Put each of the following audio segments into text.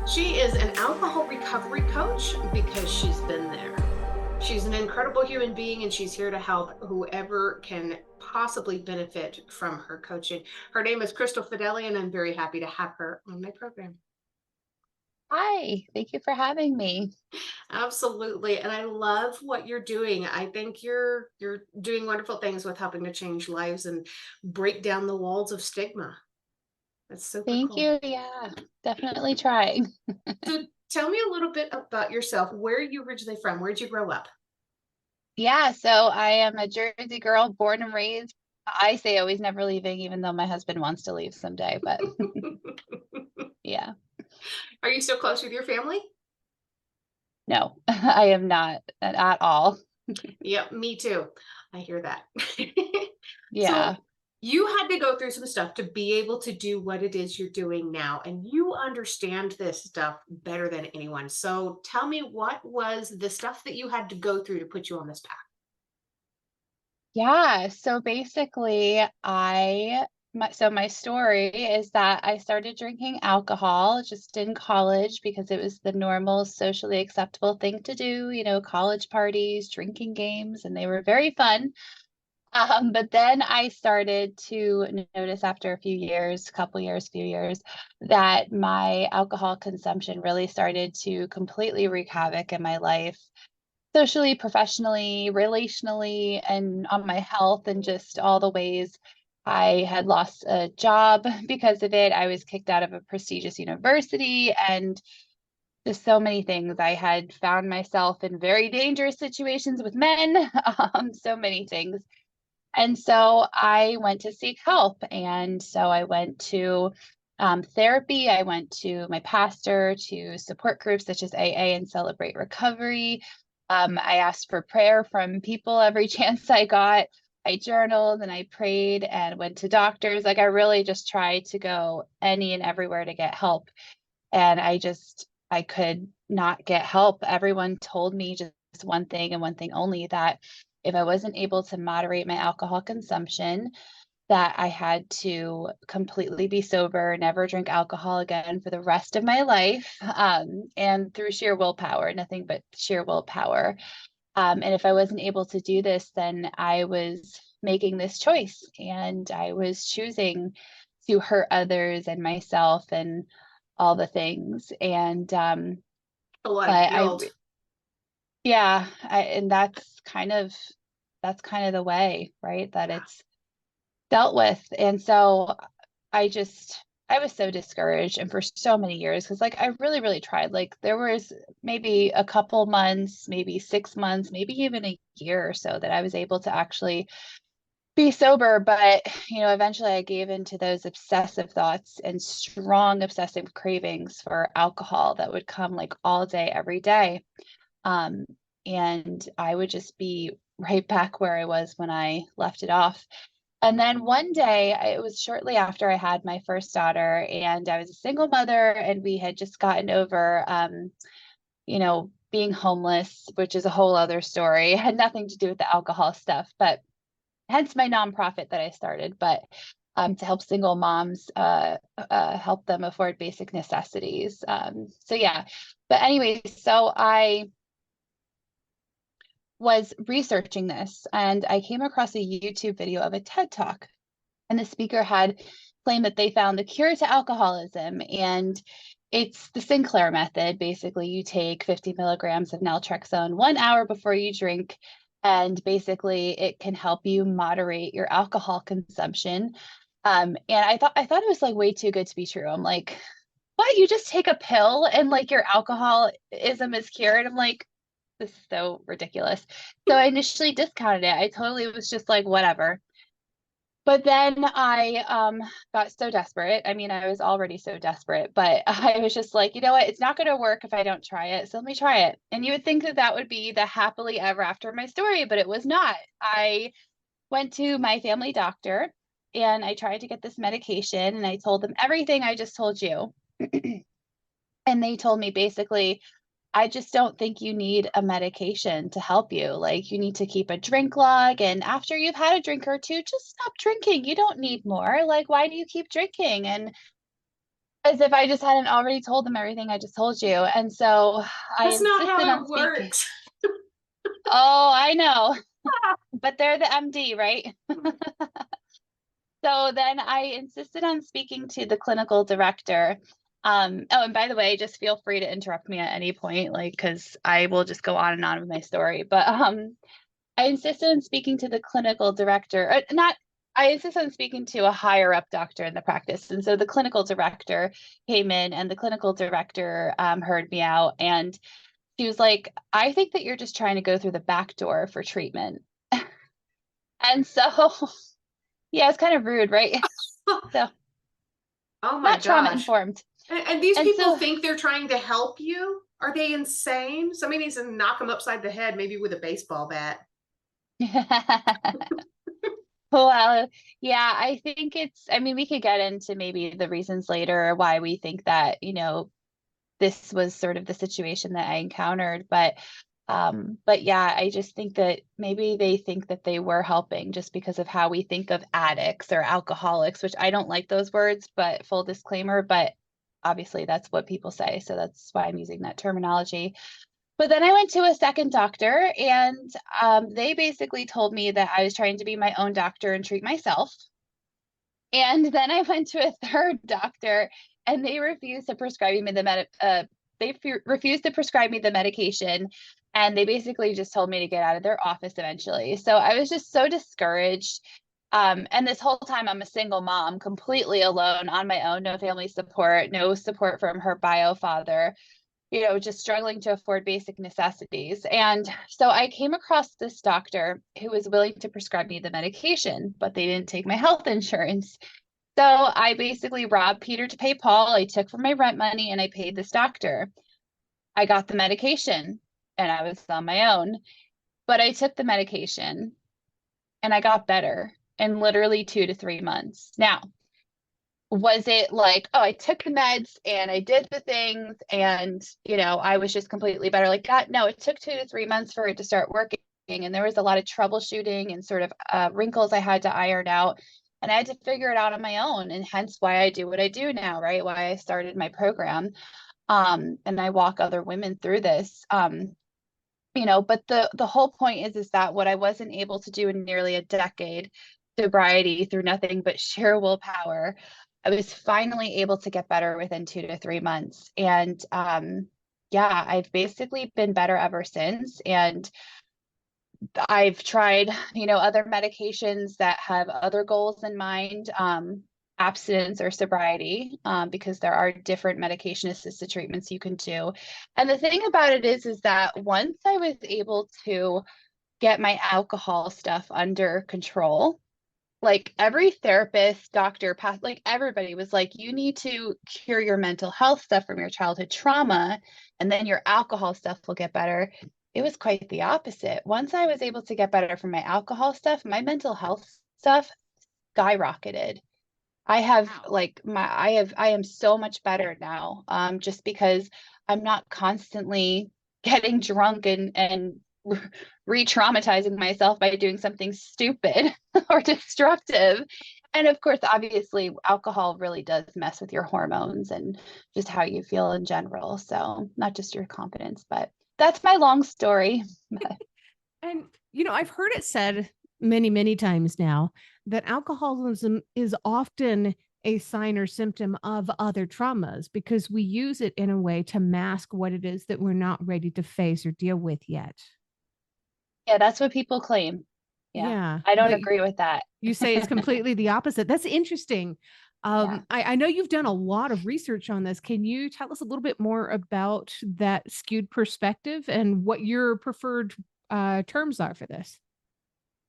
She is an alcohol recovery coach because she's been there. She's an incredible human being and she's here to help whoever can possibly benefit from her coaching. Her name is Crystal Fedeli, and I'm very happy to have her on my program. Hi, thank you for having me. Absolutely. And I love what you're doing. I think you're doing wonderful things with helping to change lives and break down the walls of stigma. That's super Thank cool. you. Yeah, definitely trying. So tell me a little bit about yourself. Where are you originally from? Where'd you grow up? Yeah, so I am a Jersey girl, born and raised. I say always never leaving, even though my husband wants to leave someday, but yeah, Are you still close with your family? no, I am not at all. Yep, me too. I hear that. So Yeah. you had to go through some stuff to be able to do what it is you're doing now, and you understand this stuff better than anyone. So tell me, what was the stuff that you had to go through to put you on this path? Yeah, so basically my story is that I started drinking alcohol just in college because it was the normal socially acceptable thing to do, college parties, drinking games, and they were very fun. But then I started to notice after a few years, couple years, few years, that my alcohol consumption really started to completely wreak havoc in my life socially, professionally, relationally, and on my health, and just all the ways I had lost a job because of it. I was kicked out of a prestigious university, and just so many things. I had found myself in very dangerous situations with men, so many things. And so I went to seek help. And so I went to therapy. I went to my pastor, to support groups such as AA and Celebrate Recovery. I asked for prayer from people every chance I got. I journaled and I prayed and went to doctors. Like I really just tried to go any and everywhere to get help. And I could not get help. Everyone told me just one thing and one thing only, that if I wasn't able to moderate my alcohol consumption, that I had to completely be sober, never drink alcohol again for the rest of my life, and through sheer willpower, nothing but sheer willpower. And if I wasn't able to do this, then I was making this choice and I was choosing to hurt others and myself and all the things. And A lot of but guilt. yeah, and that's kind of the way, right? That Yeah. it's dealt with. And so I just I was so discouraged and for so many years because like I really, really tried. Like there was maybe a couple months, maybe 6 months, maybe even a year or so that I was able to actually be sober. But eventually I gave into those obsessive thoughts and strong obsessive cravings for alcohol that would come like all day, every day. Um, and I would just be right back where I was when I left it off. And then one day, it was shortly after I had my first daughter, and I was a single mother, and we had just gotten over, being homeless, which is a whole other story. It had nothing to do with the alcohol stuff, but hence my nonprofit that I started. But to help single moms, help them afford basic necessities. So yeah, but anyway, so I was researching this and I came across a YouTube video of a TED Talk, and the speaker had claimed that they found the cure to alcoholism. And it's the Sinclair method. Basically, you take 50 milligrams of naltrexone 1 hour before you drink, and basically it can help you moderate your alcohol consumption. And I thought it was like way too good to be true. I'm like, what? You just take a pill and like your alcoholism is cured? I'm like, this is so ridiculous. So I initially discounted it. I totally was just like, whatever. But then I got so desperate. I mean, I was already so desperate, but I was just like, you know what? It's not going to work if I don't try it. So let me try it. And you would think that that would be the happily ever after my story, but it was not. I went to my family doctor and I tried to get this medication and I told them everything I just told you. And they told me basically, I just don't think you need a medication to help you. Like, you need to keep a drink log. And after you've had a drink or two, just stop drinking. You don't need more. Like, why do you keep drinking? And as if I just hadn't already told them everything I just told you. And so I That's not insisted how on it speaking. works. Oh, I know, but they're the MD, right? So then I insisted on speaking to the clinical director. Oh, and by the way, just feel free to interrupt me at any point, like, because I will just go on and on with my story. But I insisted on speaking to the clinical director, not, I insisted on speaking to a higher up doctor in the practice. And so the clinical director came in, and the clinical director heard me out. And she was like, I think that you're just trying to go through the back door for treatment. And so, yeah, it's kind of rude, right? So, Oh my not trauma gosh. informed. And these And people so, think they're trying to help you? Are they insane? Somebody needs to knock them upside the head, maybe with a baseball bat. well, yeah, I think I mean, we could get into maybe the reasons later why we think that, this was sort of the situation that I encountered. But yeah, I just think that maybe they think that they were helping just because of how we think of addicts or alcoholics, which I don't like those words, but full disclaimer, but obviously that's what people say. So that's why I'm using that terminology. But then I went to a second doctor, and they basically told me that I was trying to be my own doctor and treat myself. And then I went to a third doctor, and they refused to prescribe me refused to prescribe me the medication, and they basically just told me to get out of their office eventually. So I was just so discouraged. And this whole time I'm a single mom, completely alone on my own, no family support, no support from her bio father, just struggling to afford basic necessities. And so I came across this doctor who was willing to prescribe me the medication, but they didn't take my health insurance. So I basically robbed Peter to pay Paul. I took from my rent money and I paid this doctor. I got the medication and I was on my own, but I took the medication and I got better in literally 2 to 3 months. Now, was it like, oh, I took the meds and I did the things and, I was just completely better like that? No, it took 2 to 3 months for it to start working. And there was a lot of troubleshooting and sort of wrinkles I had to iron out. And I had to figure it out on my own. And hence why I do what I do now, right? Why I started my program. And I walk other women through this. But the whole point is that what I wasn't able to do in nearly a decade, sobriety through nothing but sheer willpower, I was finally able to get better within 2 to 3 months. And yeah, I've basically been better ever since. And I've tried, other medications that have other goals in mind, abstinence or sobriety, because there are different medication assisted treatments you can do. And the thing about it is that once I was able to get my alcohol stuff under control, like every therapist, doctor, past, like everybody was like, you need to cure your mental health stuff from your childhood trauma, and then your alcohol stuff will get better. It was quite the opposite. Once I was able to get better from my alcohol stuff, my mental health stuff skyrocketed. I have like I am so much better now, just because I'm not constantly getting drunk and re-traumatizing myself by doing something stupid or destructive. And of course, obviously, alcohol really does mess with your hormones and just how you feel in general. So not just your confidence, but that's my long story. And, I've heard it said many, many times now that alcoholism is often a sign or symptom of other traumas because we use it in a way to mask what it is that we're not ready to face or deal with yet. Yeah, that's what people claim. Yeah, Yeah. I don't But agree with that. you say it's completely the opposite. That's interesting. Yeah. I know you've done a lot of research on this. Can you tell us a little bit more about that skewed perspective and what your preferred terms are for this?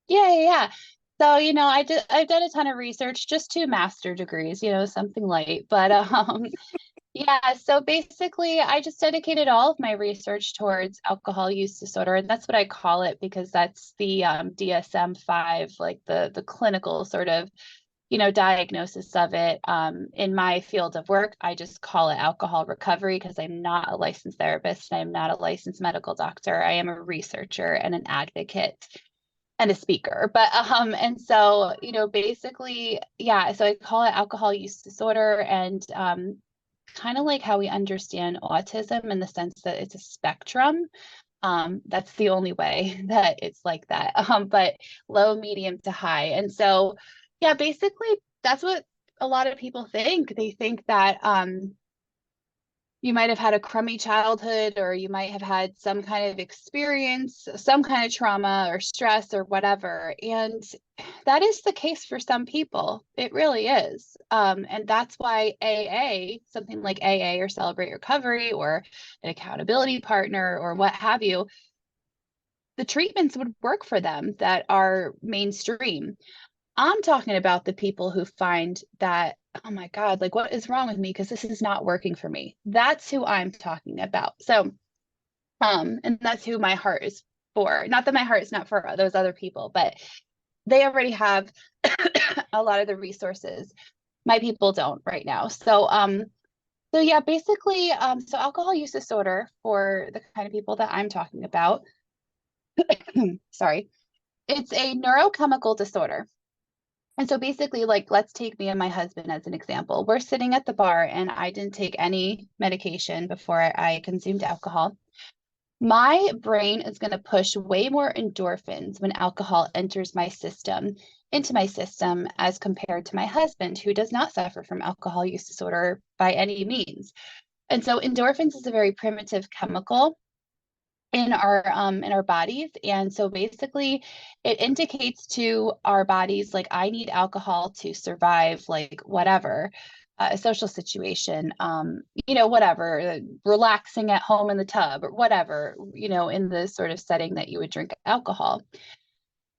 Yeah. So, I've done a ton of research, just 2 master degrees, something light. But yeah, so basically I just dedicated all of my research towards alcohol use disorder. And that's what I call it because that's the DSM-5, like the clinical sort of, diagnosis of it. In my field of work, I just call it alcohol recovery because I'm not a licensed therapist and I'm not a licensed medical doctor. I am a researcher and an advocate and a speaker. But and so, basically, yeah, so I call it alcohol use disorder. And kind of like how we understand autism in the sense that it's a spectrum. That's the only way that it's like that. But low, medium to high. And so, yeah, basically that's what a lot of people think. They think that you might have had a crummy childhood, or you might have had some kind of experience, some kind of trauma or stress or whatever. And that is the case for some people. It really is. And that's why AA, something like AA or Celebrate Recovery or an accountability partner or what have you, the treatments would work for them that are mainstream. I'm talking about the people who find that, oh my God, like what is wrong with me? Because this is not working for me. That's who I'm talking about. So, and that's who my heart is for. Not that my heart is not for those other people, but they already have a lot of the resources. My people don't right now. So yeah, basically, so alcohol use disorder for the kind of people that I'm talking about, sorry, it's a neurochemical disorder. And so basically, like, let's take me and my husband as an example. We're sitting at the bar and I didn't take any medication before I consumed alcohol. My brain is going to push way more endorphins when alcohol enters my system, into my system, as compared to my husband, who does not suffer from alcohol use disorder by any means. And so endorphins is a very primitive chemical in our bodies, and so basically it indicates to our bodies like, I need alcohol to survive, like whatever, a social situation, whatever, relaxing at home in the tub or whatever, in the sort of setting that you would drink alcohol.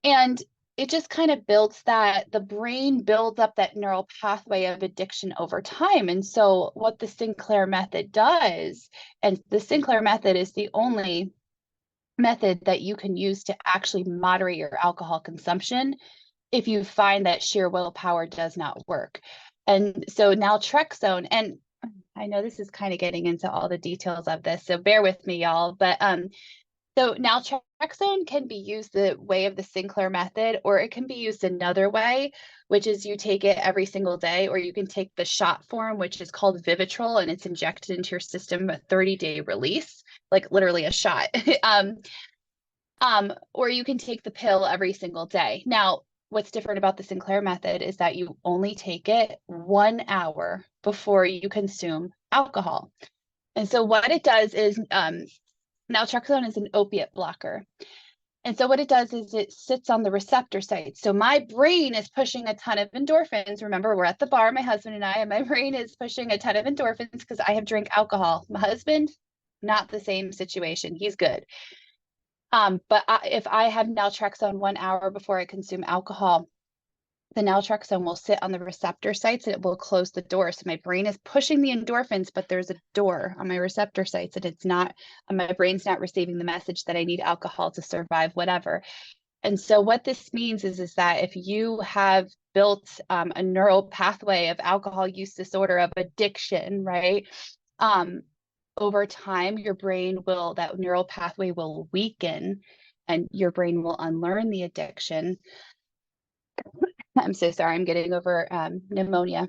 And it just kind of builds that, the brain builds up that neural pathway of addiction over time. And so what the Sinclair method does, and the Sinclair method is the only method that you can use to actually moderate your alcohol consumption if you find that sheer willpower does not work. And so naltrexone, and I know this is kind of getting into all the details of this, so bear with me, y'all, but so naltrexone can be used the way of the Sinclair method, or it can be used another way, which is you take it every single day, or you can take the shot form, which is called Vivitrol, and it's injected into your system, a 30-day release, like literally a shot. Or you can take the pill every single day. Now, what's different about the Sinclair method is that you only take it 1 hour before you consume alcohol. And so what it does is, naltrexone is an opiate blocker. And so what it does is it sits on the receptor site. So my brain is pushing a ton of endorphins. Remember, we're at the bar, my husband and I, and my brain is pushing a ton of endorphins because I have drank alcohol. My husband, not the same situation. He's good. But if I have naltrexone 1 hour before I consume alcohol, the naltrexone will sit on the receptor sites and it will close the door. So my brain is pushing the endorphins, but there's a door on my receptor sites, and it's not, my brain's not receiving the message that I need alcohol to survive, whatever. And so what this means is that if you have built a neural pathway of alcohol use disorder, of addiction, right? Over time, your brain will, that neural pathway will weaken and your brain will unlearn the addiction. I'm so sorry, I'm getting over pneumonia.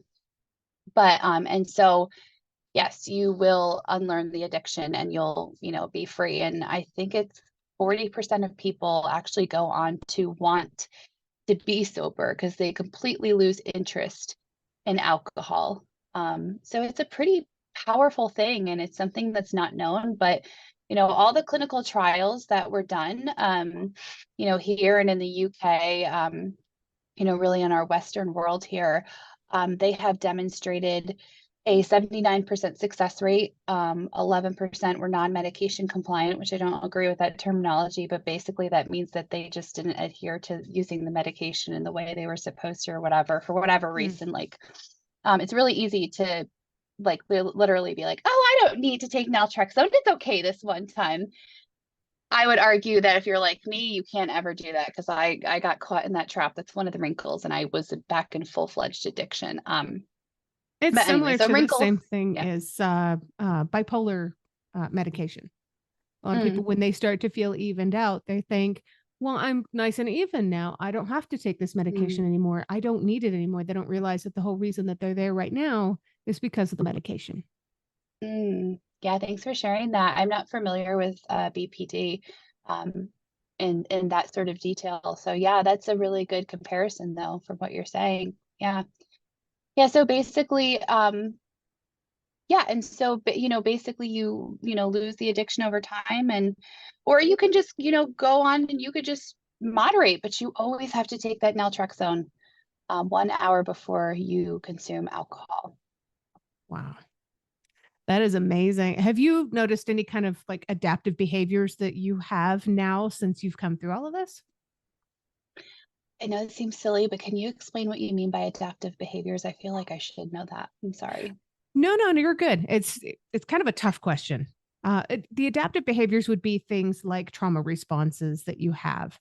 But, and so, yes, you will unlearn the addiction and you'll, be free. And I think it's 40% of people actually go on to want to be sober because they completely lose interest in alcohol. So it's a pretty powerful thing, and it's something that's not known, but all the clinical trials that were done, here and in the UK, really in our Western world here, they have demonstrated a 79% success rate. 11% were non-medication compliant, which I don't agree with that terminology, but basically that means that they just didn't adhere to using the medication in the way they were supposed to, or whatever, for whatever reason. Like, it's really easy to like literally be like, oh, I don't need to take naltrexone. It's okay this one time. I would argue that if you're like me, you can't ever do that, because I got caught in that trap. That's one of the wrinkles, and I was back in full-fledged addiction. It's But similar anyway, so to the wrinkles, same thing yeah. as bipolar medication. A lot of people, when they start to feel evened out, they think, well, I'm nice and even now. I don't have to take this medication anymore. I don't need it anymore. They don't realize that the whole reason that they're there right now is because of the medication. Yeah, thanks for sharing that. I'm not familiar with BPD in that sort of detail. So yeah, that's a really good comparison though from what you're saying. Yeah. Yeah, so basically, yeah, and so basically you lose the addiction over time, and or you can just, go on and you could just moderate, but you always have to take that naltrexone 1 hour before you consume alcohol. Wow. That is amazing. Have you noticed any kind of like adaptive behaviors that you have now since you've come through all of this? I know it seems silly, but can you explain what you mean by adaptive behaviors? I feel like I should know that. I'm sorry. No, you're good. It's kind of a tough question. The adaptive behaviors would be things like trauma responses that you have,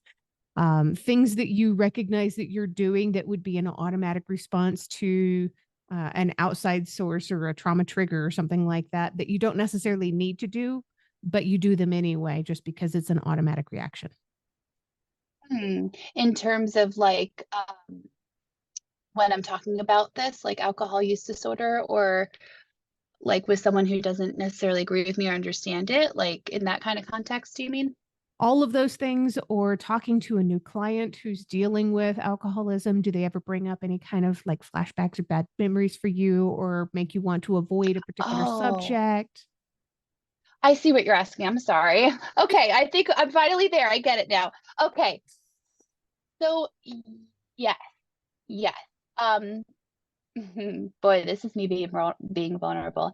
things that you recognize that you're doing that would be an automatic response to an outside source or a trauma trigger or something like that, that you don't necessarily need to do, but you do them anyway, just because it's an automatic reaction. In terms of like when I'm talking about this, like alcohol use disorder, or like with someone who doesn't necessarily agree with me or understand it, like in that kind of context, do you mean? All of those things, or talking to a new client who's dealing with alcoholism, do they ever bring up any kind of like flashbacks or bad memories for you, or make you want to avoid a particular Oh, subject? I see what you're asking. I'm sorry. Okay, I think I'm finally there. I get it now. Okay. So yes, yes. Um, boy, this is me being vulnerable.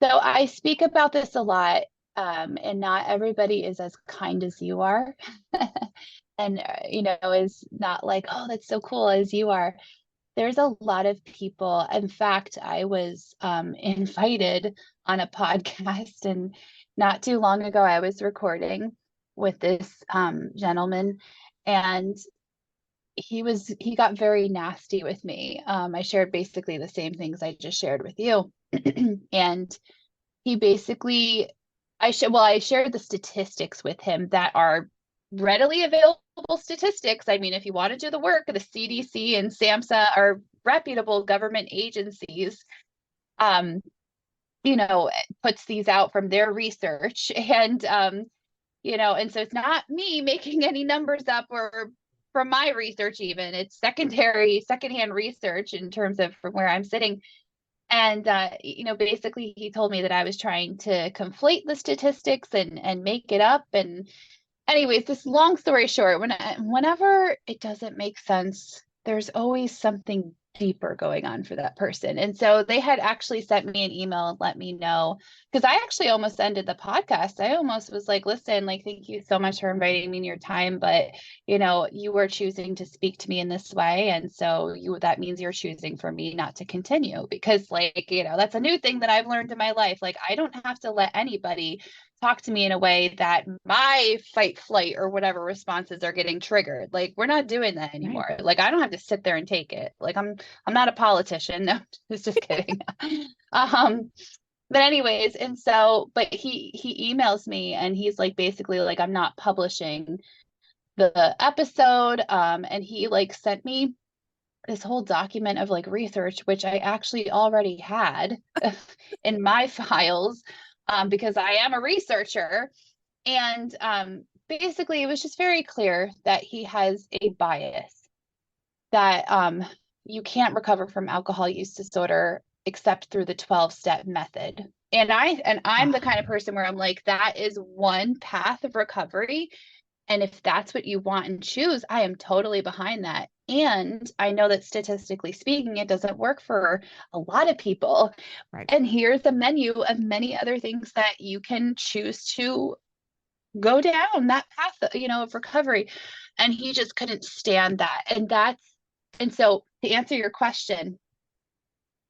So I speak about this a lot, and not everybody is as kind as you are, and is not like, oh, that's so cool as you are. There's a lot of people. In fact, I was invited on a podcast, and not too long ago, I was recording with this gentleman, and he got very nasty with me. I shared basically the same things I just shared with you, and he basically, I shared the statistics with him that are readily available statistics. I mean, if you want to do the work, the CDC and SAMHSA are reputable government agencies. Um, puts these out from their research, and so it's not me making any numbers up or from my research. Even it's secondhand research in terms of from where I'm sitting. And basically he told me that I was trying to conflate the statistics and make it up. And anyways, this long story short, whenever it doesn't make sense, there's always something deeper going on for that person. And so they had actually sent me an email and let me know, because I actually almost ended the podcast. I almost was like, listen, like, thank you so much for inviting me in your time, but you were choosing to speak to me in this way. And so that means you're choosing for me not to continue, because like, that's a new thing that I've learned in my life. Like, I don't have to let anybody talk to me in a way that my fight, flight, or whatever responses are getting triggered. Like, we're not doing that anymore. Right. Like, I don't have to sit there and take it. Like, I'm not a politician. No, just kidding. um, but anyways, and so, but he emails me and he's like, basically like, I'm not publishing the episode. And he like sent me this whole document of like research, which I actually already had in my files, because I am a researcher. And basically, it was just very clear that he has a bias, that you can't recover from alcohol use disorder except through the 12-step method. And I'm the kind of person where I'm like, that is one path of recovery. And if that's what you want and choose, I am totally behind that. And I know that statistically speaking, it doesn't work for a lot of people. Right. And here's a menu of many other things that you can choose to go down that path, of recovery. And he just couldn't stand that. And so to answer your question,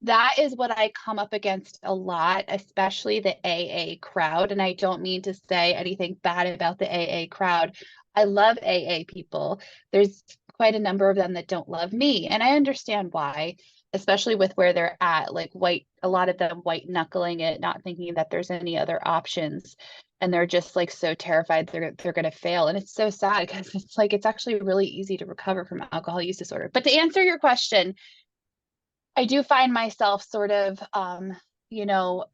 that is what I come up against a lot, especially the AA crowd. And I don't mean to say anything bad about the AA crowd. I love AA people. There's quite a number of them that don't love me. And I understand why, especially with where they're at, like a lot of them white knuckling it, not thinking that there's any other options. And they're just like so terrified they're going to fail. And it's so sad, because it's like, it's actually really easy to recover from alcohol use disorder. But to answer your question, I do find myself sort of, you know,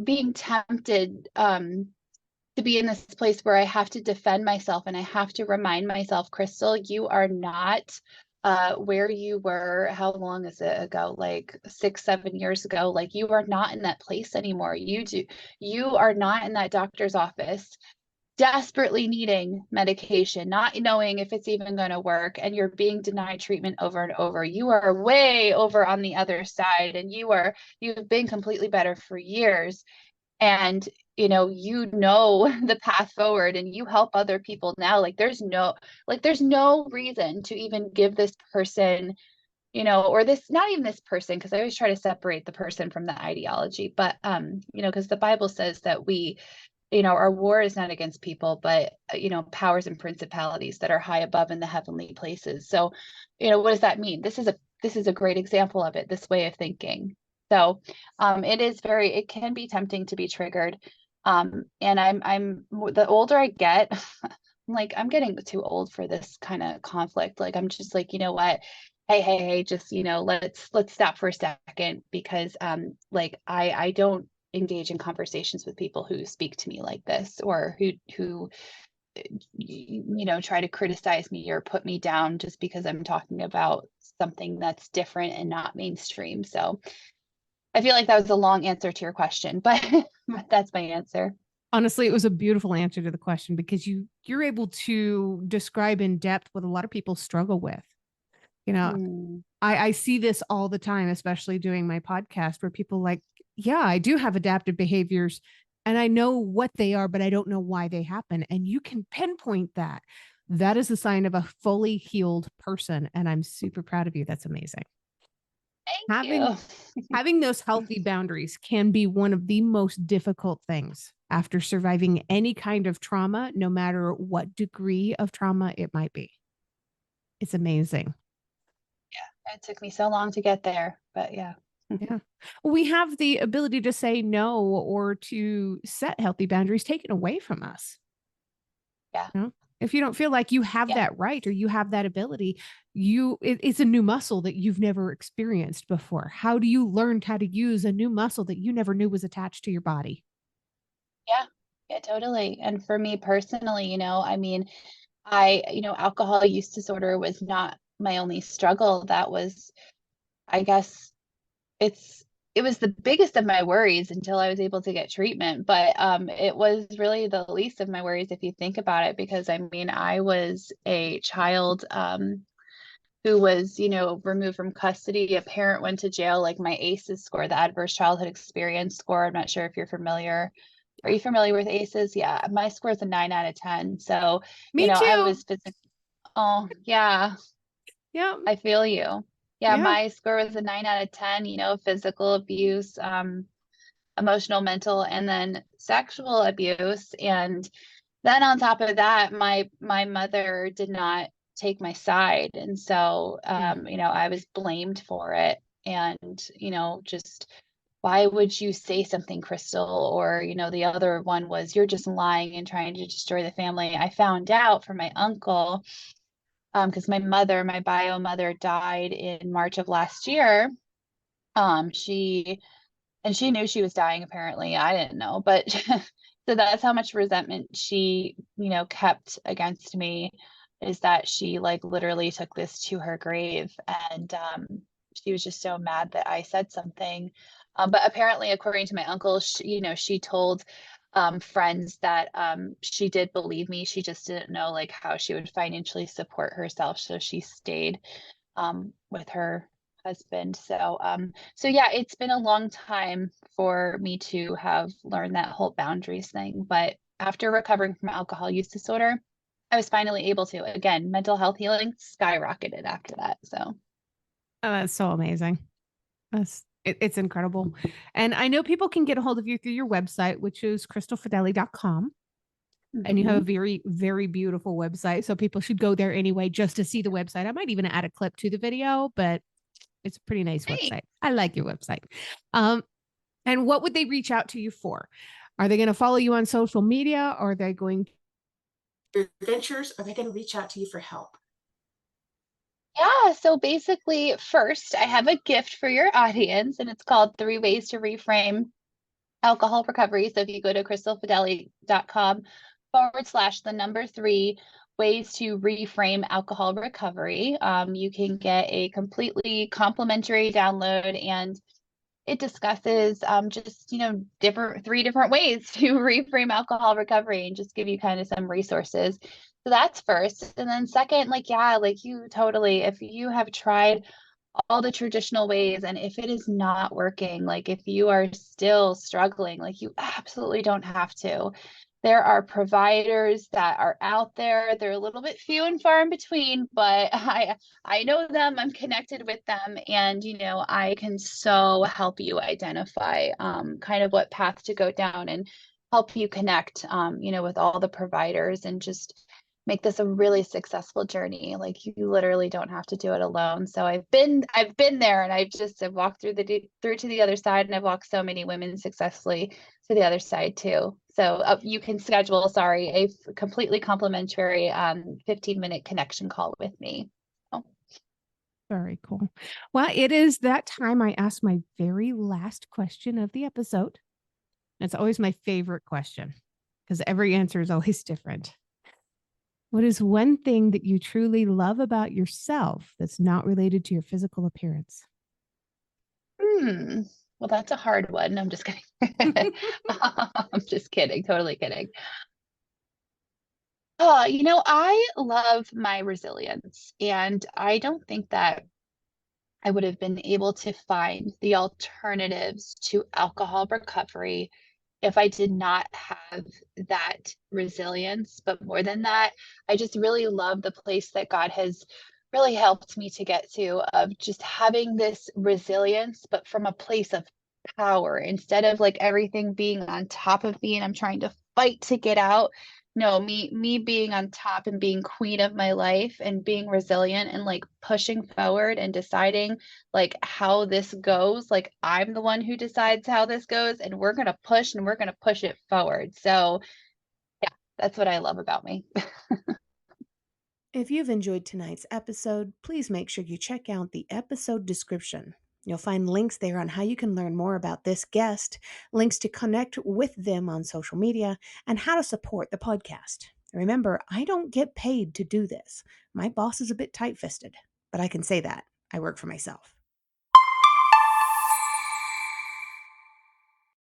being tempted to be in this place where I have to defend myself and I have to remind myself, Crystal, you are not where you were. How long is it ago? Like 6, 7 years ago. Like, you are not in that place anymore. You are not in that doctor's office desperately needing medication, not knowing if it's even going to work, and you're being denied treatment over and over. You are way over on the other side, and you've been completely better for years. And the path forward, and you help other people now. There's no reason to even give this person, or this, not even this person, because I always try to separate the person from the ideology, but because the Bible says that our war is not against people, but powers and principalities that are high above in the heavenly places. So what does that mean? This is a great example of it, this way of thinking. So it can be tempting to be triggered. And I'm the older I get, I'm like, I'm getting too old for this kind of conflict. Like, I'm just like, you know what? Hey, just, let's stop for a second, because I don't engage in conversations with people who speak to me like this, or who try to criticize me or put me down just because I'm talking about something that's different and not mainstream. So I feel like that was a long answer to your question, but that's my answer. Honestly, it was a beautiful answer to the question, because you're able to describe in depth what a lot of people struggle with. I see this all the time, especially doing my podcast, where people like, yeah, I do have adaptive behaviors and I know what they are, but I don't know why they happen. And you can pinpoint that. That is a sign of a fully healed person. And I'm super proud of you. That's amazing. Thank you. Having those healthy boundaries can be one of the most difficult things after surviving any kind of trauma, no matter what degree of trauma it might be. It's amazing. Yeah, it took me so long to get there, but yeah. Yeah. We have the ability to say no, or to set healthy boundaries taken away from us. Yeah. If you don't feel like you have that right, or you have that ability, it's a new muscle that you've never experienced before. How do you learn how to use a new muscle that you never knew was attached to your body? Yeah, totally. And for me personally, I mean, alcohol use disorder was not my only struggle. That was, I guess, it was the biggest of my worries until I was able to get treatment. But it was really the least of my worries if you think about it, because I mean, I was a child who was, removed from custody. A parent went to jail. Like, my ACEs score, the adverse childhood experience score, I'm not sure if you're familiar. Are you familiar with ACEs? Yeah, my score is a 9 out of 10. So, Me too. I was physically, oh yeah, Yeah. I feel you. Yeah, Yeah. my score was a 9 out of 10, physical abuse, emotional, mental, and then sexual abuse. And then on top of that, my mother did not take my side. And so, I was blamed for it. And, just, why would you say something, Crystal? Or, the other one was, you're just lying and trying to destroy the family. I found out from my uncle, because my bio mother died in March of last year. She knew she was dying, apparently. I didn't know, but so that's how much resentment she, kept against me, is that she like literally took this to her grave. And she was just so mad that I said something. But apparently, according to my uncle, she told friends that she did believe me. She just didn't know like how she would financially support herself. So she stayed with her husband. So yeah, it's been a long time for me to have learned that whole boundaries thing. But after recovering from alcohol use disorder, I was finally able to. Again, mental health healing skyrocketed after that. So that's so amazing. It's incredible. And I know people can get a hold of you through your website, which is crystalfedeli.com. And you have a very, very beautiful website. So people should go there anyway, just to see the website. I might even add a clip to the video, but it's a pretty nice website. I like your website. And what would they reach out to you for? Are they going to follow you on social media? Or are they going to adventures? Are they going to reach out to you for help? Yeah, so basically, first, I have a gift for your audience, and it's called 3 Ways to Reframe alcohol recovery. So if you go to crystalfedeli.com/3 ways to reframe alcohol recovery, you can get a completely complimentary download, and it discusses just, three different ways to reframe alcohol recovery and just give you kind of some resources. So that's first. And then second, like you totally, if you have tried all the traditional ways and if it is not working, like if you are still struggling, like you absolutely don't have to. There are providers that are out there. They're a little bit few and far in between, but I know them, I'm connected with them, and I can so help you identify kind of what path to go down and help you connect with all the providers and just make this a really successful journey. Like you literally don't have to do it alone. So I've been there, and I've walked through to the other side, and I've walked so many women successfully to the other side too. So you can schedule, a completely complimentary 15-minute connection call with me. So. Very cool. Well, it is that time I ask my very last question of the episode. It's always my favorite question because every answer is always different. What is one thing that you truly love about yourself that's not related to your physical appearance? Well, that's a hard one. I'm just kidding. I'm just kidding. Totally kidding. I love my resilience, and I don't think that I would have been able to find the alternatives to alcohol recovery if I did not have that resilience. But more than that, I just really love the place that God has really helped me to get to, of just having this resilience, but from a place of power instead of like everything being on top of me and I'm trying to fight to get out. No, me being on top and being queen of my life and being resilient and like pushing forward and deciding like how this goes. Like I'm the one who decides how this goes, and we're going to push and we're going to push it forward. So yeah, that's what I love about me. If you've enjoyed tonight's episode, please make sure you check out the episode description. You'll find links there on how you can learn more about this guest, links to connect with them on social media, and how to support the podcast. Remember, I don't get paid to do this. My boss is a bit tight-fisted, but I can say that. I work for myself.